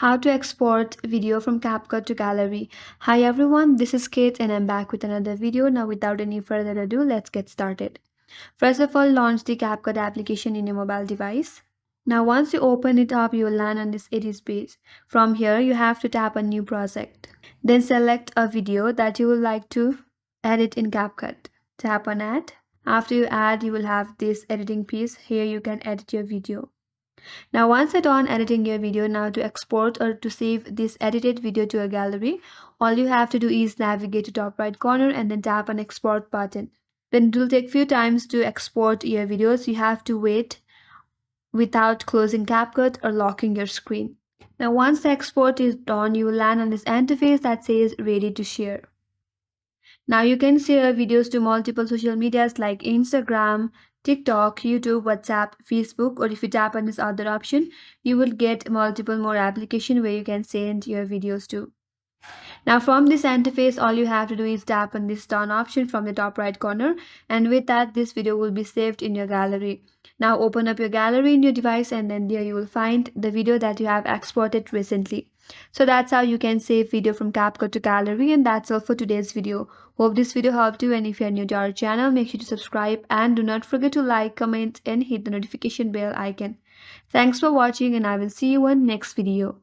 How to export video from CapCut to gallery. Hi everyone, this is Kate and I'm back with another video. Now without any further ado, let's get started. First of all, launch the CapCut application in your mobile device. Now once you open it up, you will land on this edit page. From here, you have to tap on new project. Then select a video that you would like to edit in CapCut. Tap on add. After you add, you will have this editing piece. Here you can edit your video. Now once you're done editing your video, now to export or to save this edited video to a gallery, all you have to do is navigate to top right corner and then tap on export button. Then it will take few times to export your videos. You have to wait without closing CapCut or locking your screen. Now once the export is done, you will land on this interface that says ready to share. Now you can share videos to multiple social medias like Instagram, TikTok, YouTube, WhatsApp, Facebook, or if you tap on this other option, you will get multiple more applications where you can send your videos to. Now from this interface, all you have to do is tap on this done option from the top right corner, and with that this video will be saved in your gallery. Now open up your gallery in your device and then there you will find the video that you have exported recently. So that's how you can save video from CapCut to gallery, and that's all for today's video. Hope this video helped you, and if you are new to our channel, make sure to subscribe and do not forget to like, comment and hit the notification bell icon. Thanks for watching and I will see you on next video.